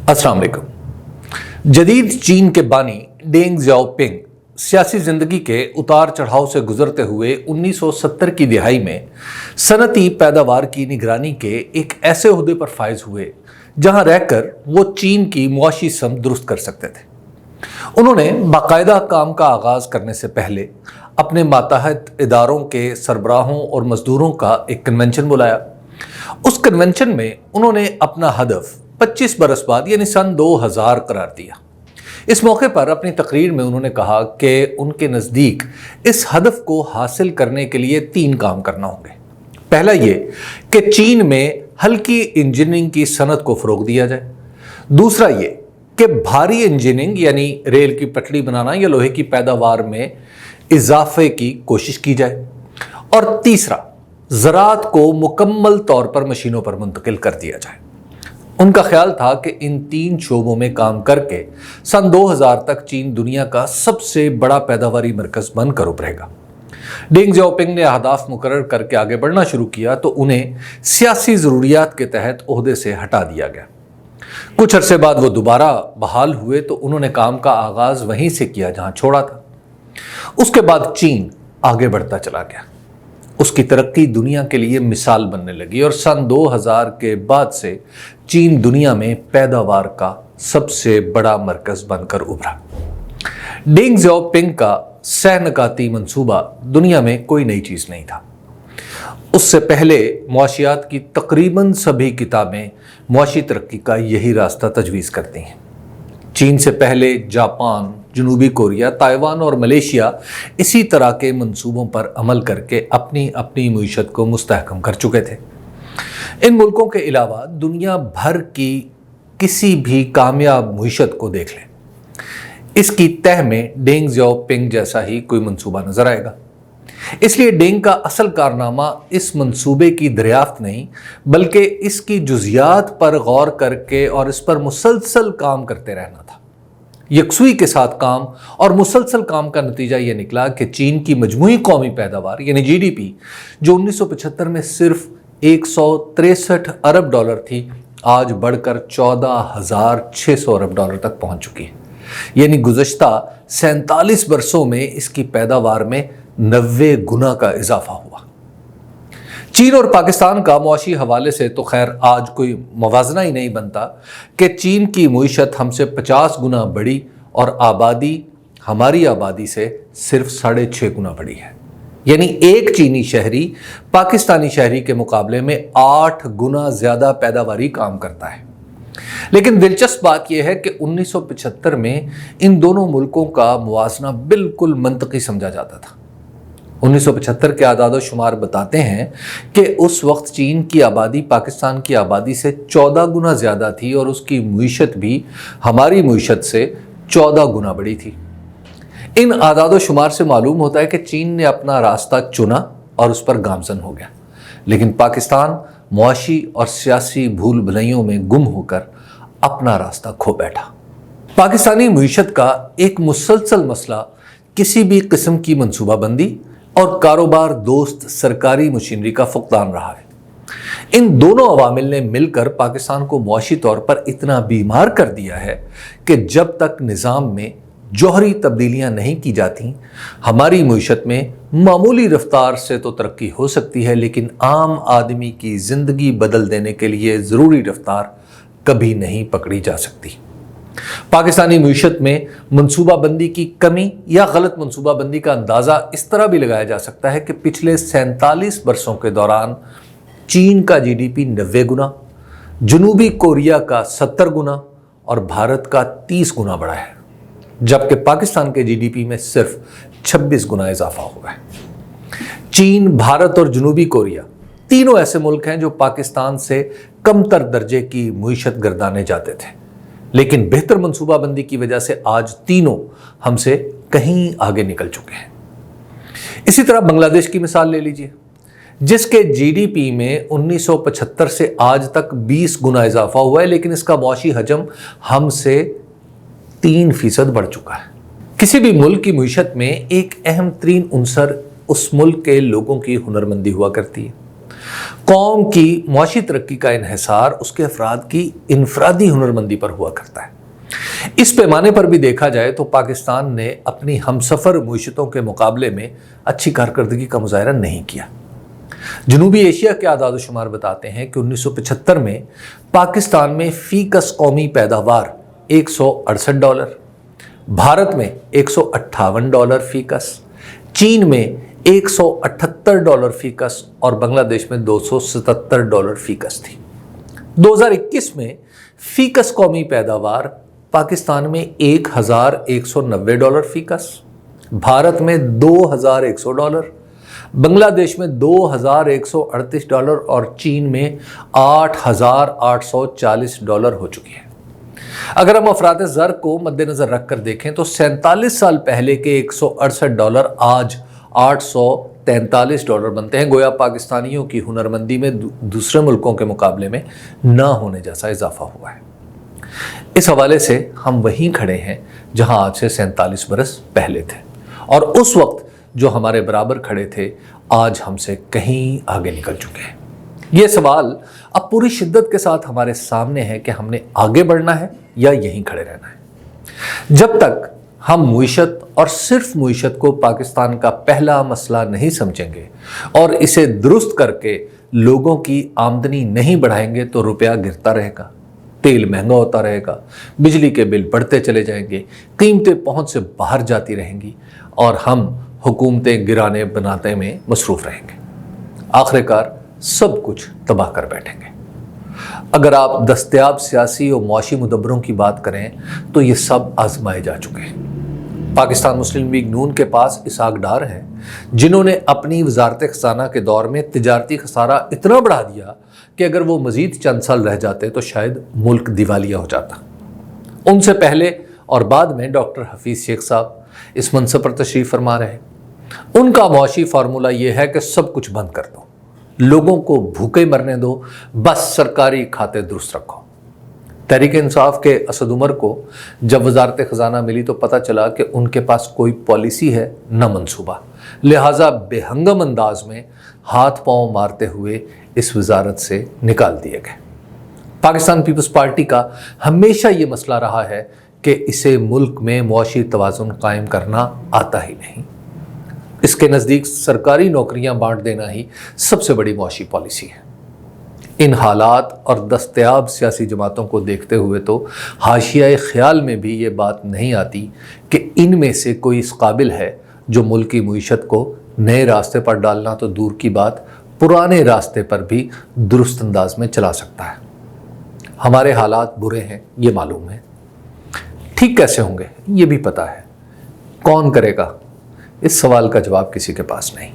अस्सलाम वालेकुम। जदीद चीन के बानी डेंग ज़ियाओपिंग सियासी ज़िंदगी के उतार चढ़ाव से गुजरते हुए 1970 की दिहाई में सनती पैदावार की निगरानी के एक ऐसे ओहदे पर फायज हुए जहां रहकर वो चीन की मुआशी समत दुरुस्त कर सकते थे। उन्होंने बाकायदा काम का आगाज़ करने से पहले अपने मातहत इदारों के सरबराहों और मजदूरों का एक कन्वेंशन बुलाया। उस कन्वेंशन में उन्होंने अपना हदफ 25 बरस बाद यानी सन 2000 करार दिया। इस मौके पर अपनी तकरीर में उन्होंने कहा कि उनके नज़दीक इस हदफ को हासिल करने के लिए 3 काम करना होंगे। पहला ये कि चीन में हल्की इंजीनियरिंग की सनत को फ़रोग दिया जाए। दूसरा ये कि भारी इंजीनियरिंग यानी रेल की पटड़ी बनाना या लोहे की पैदावार में इजाफे की कोशिश की जाए। और तीसरा, ज़राअत को मुकम्मल तौर पर मशीनों पर मुंतकिल कर दिया जाए। उनका ख्याल था कि इन 3 शोबों में काम करके सन 2000 तक चीन दुनिया का सबसे बड़ा पैदावारी मरकज़ बनकर उभरेगा। डेंग ज़ियाओपिंग ने अहदाफ मुकर्रर करके आगे बढ़ना शुरू किया तो उन्हें सियासी ज़रूरियात के तहत ओहदे से हटा दिया गया। कुछ अरसे बाद वो दोबारा बहाल हुए तो उन्होंने काम का आगाज़ वहीं से किया जहां छोड़ा था। उसके बाद चीन आगे बढ़ता चला गया। उसकी तरक्की दुनिया के लिए मिसाल बनने लगी और सन 2000 के बाद से चीन दुनिया में पैदावार का सबसे बड़ा मरकज़ बनकर उभरा। डेंग ज़ियाओपिंग का सह-नकाती मंसूबा दुनिया में कोई नई चीज़ नहीं था। उससे पहले मुआशियात की तकरीबन सभी किताबें मुआशी तरक्की का यही रास्ता तजवीज़ करती हैं। चीन से पहले जापान, जनूबी कोरिया, ताइवान और मलेशिया इसी तरह के मंसूबों पर अमल करके अपनी अपनी मईशत को मुस्तहकम कर चुके थे। इन मुल्कों के अलावा दुनिया भर की किसी भी कामयाब मईशत को देख लें, इसकी तह में डेंग ज़ियाओपिंग जैसा ही कोई मंसूबा नजर आएगा। इसलिए डेंग का असल कारनामा इस मंसूबे की दरियाफ्त नहीं बल्कि इसकी जुज़ियात पर गौर करके और इस पर मुसलसल काम करते रहना था। यकसुई के साथ काम और मुसलसल काम का नतीजा ये निकला कि चीन की मजमूई कौमी पैदावार यानी जीडीपी जो 1975 में सिर्फ 163 अरब डॉलर थी, आज बढ़कर 14,600 अरब डॉलर तक पहुंच चुकी है। यानी गुज़श्ता 47 वर्षों में इसकी पैदावार में 90 गुना का इजाफा हुआ। चीन और पाकिस्तान का मुआशी हवाले से तो खैर आज कोई मवाजना ही नहीं बनता कि चीन की मईशत हमसे 50 गुना बड़ी और आबादी हमारी आबादी से सिर्फ 6.5 गुना बड़ी है। यानी एक चीनी शहरी पाकिस्तानी शहरी के मुकाबले में 8 गुना ज़्यादा पैदावारी काम करता है। लेकिन दिलचस्प बात यह है कि 1975 में इन दोनों मुल्कों का मुवाजना बिल्कुल मंतकी समझा जाता था। 1975 के आदाद शुमार बताते हैं कि उस वक्त चीन की आबादी पाकिस्तान की आबादी से 14 गुना ज़्यादा थी और उसकी मईशत भी हमारी मईशत से 14 गुना बड़ी थी। इन आदाद शुमार से मालूम होता है कि चीन ने अपना रास्ता चुना और उस पर गामजन हो गया, लेकिन पाकिस्तान मुआशी और सियासी भूल भुलैयों में गुम होकर अपना रास्ता खो बैठा। पाकिस्तानी मईशत का एक मुसलसल मसला किसी भी किस्म की मनसूबाबंदी और कारोबार दोस्त सरकारी मशीनरी का फुकदान रहा है। इन दोनों अवामिल ने मिलकर पाकिस्तान को मुआशी तौर पर इतना बीमार कर दिया है कि जब तक निज़ाम में जौहरी तब्दीलियां नहीं की जाती, हमारी मईशत में मामूली रफ्तार से तो तरक्की हो सकती है, लेकिन आम आदमी की ज़िंदगी बदल देने के लिए ज़रूरी रफ्तार कभी नहीं पकड़ी जा सकती। पाकिस्तानी मईशत में मनसूबाबंदी की कमी या गलत मनसूबाबंदी का अंदाज़ा इस तरह भी लगाया जा सकता है कि पिछले 47 वर्षों के दौरान चीन का जीडीपी 90 गुना, जनूबी कोरिया का 70 गुना और भारत का 30 गुना बढ़ा है, जबकि पाकिस्तान के जीडीपी में सिर्फ 26 गुना इजाफा हुआ है। चीन, भारत और जनूबी कोरिया तीनों ऐसे मुल्क हैं जो पाकिस्तान से कमतर दर्जे की मईशत गर्दाने जाते थे, लेकिन बेहतर मनसूबाबंदी की वजह से आज तीनों हमसे कहीं आगे निकल चुके हैं। इसी तरह बांग्लादेश की मिसाल ले लीजिए, जिसके जीडीपी में 1975 से आज तक 20 गुना इजाफा हुआ है, लेकिन इसका मुआशी हजम हमसे 3% बढ़ चुका है। किसी भी मुल्क की मईशत में एक अहम तरीन उनसर उस मुल्क के लोगों की हुनरमंदी हुआ करती है। कौम की मुआशी तरक्की का इन्हिसार उसके अफराद की इनफरादी हुनरमंदी पर हुआ करता है। इस पैमाने पर भी देखा जाए तो पाकिस्तान ने अपनी हमसफर मुईशतों के मुकाबले में अच्छी कारकर्दगी का मुजाहरा नहीं किया। जनूबी एशिया के आदाद शुमार बताते हैं कि 1975 में पाकिस्तान में फीकस कौमी पैदावार $168, भारत में $158 फीकस, चीन में $178 फीकस और बांग्लादेश में $277 फीकस थी। 2021 में फीकस कौमी पैदावार पाकिस्तान में $1,190 फीकस, भारत में $2,100, बांग्लादेश में $2,138 और चीन में $8,840 हो चुकी है। अगर हम अफराद ज़र को मद्देनज़र रख कर देखें तो 47 साल पहले के $168 आज $843 बनते हैं। गोया पाकिस्तानियों की हुनरमंदी में दूसरे मुल्कों के मुकाबले में ना होने जैसा इजाफा हुआ है। इस हवाले से हम वहीं खड़े हैं जहां आज से 47 बरस पहले थे, और उस वक्त जो हमारे बराबर खड़े थे आज हमसे कहीं आगे निकल चुके हैं। ये सवाल अब पूरी शिद्दत के साथ हमारे सामने है कि हमने आगे बढ़ना है या यहीं खड़े रहना है। जब तक हम मुईशत और सिर्फ मुईशत को पाकिस्तान का पहला मसला नहीं समझेंगे और इसे दुरुस्त करके लोगों की आमदनी नहीं बढ़ाएंगे तो रुपया गिरता रहेगा, तेल महंगा होता रहेगा, बिजली के बिल बढ़ते चले जाएंगे, कीमतें पहुंच से बाहर जाती रहेंगी और हम हुकूमतें गिराने बनाने में मसरूफ़ रहेंगे। आखिरकार सब कुछ तबाह कर बैठेंगे। अगर आप दस्तयाब सियासी और मुआशी मुदब्बरों की बात करें तो ये सब आजमाए जा चुके हैं। पाकिस्तान मुस्लिम लीग नून के पास इसहाक डार हैं जिन्होंने अपनी वजारत खजाना के दौर में तिजारती खसारा इतना बढ़ा दिया कि अगर वो मज़ीद चंद साल रह जाते तो शायद मुल्क दिवालिया हो जाता। उनसे पहले और बाद में डॉक्टर हफीज़ शेख साहब इस मनसब पर तशरीफ़ फरमा रहे। उनका मुआशी फार्मूला ये है कि सब कुछ बंद कर दो, लोगों को भूखे मरने दो, बस सरकारी खाते दुरुस्त रखो। तहरीक इंसाफ के असद उमर को जब वजारत ख़जाना मिली तो पता चला कि उनके पास कोई पॉलिसी है न मंसूबा, लिहाजा बेहंगम अंदाज में हाथ पांव मारते हुए इस वजारत से निकाल दिए गए। पाकिस्तान पीपल्स पार्टी का हमेशा ये मसला रहा है कि इसे मुल्क में मुआशी तवाज़ुन कायम करना आता ही नहीं। इसके नज़दीक सरकारी नौकरियां बांट देना ही सबसे बड़ी मुआशी पॉलिसी है। इन हालात और दस्तयाब सियासी जमातों को देखते हुए तो हाशिया ख्याल में भी ये बात नहीं आती कि इनमें से कोई इस काबिल है जो मुल्क की मुईशत को नए रास्ते पर डालना तो दूर की बात पुराने रास्ते पर भी दुरुस्त अंदाज में चला सकता है। हमारे हालात बुरे हैं ये मालूम है, ठीक कैसे होंगे ये भी पता है, कौन करेगा? इस सवाल का जवाब किसी के पास नहीं।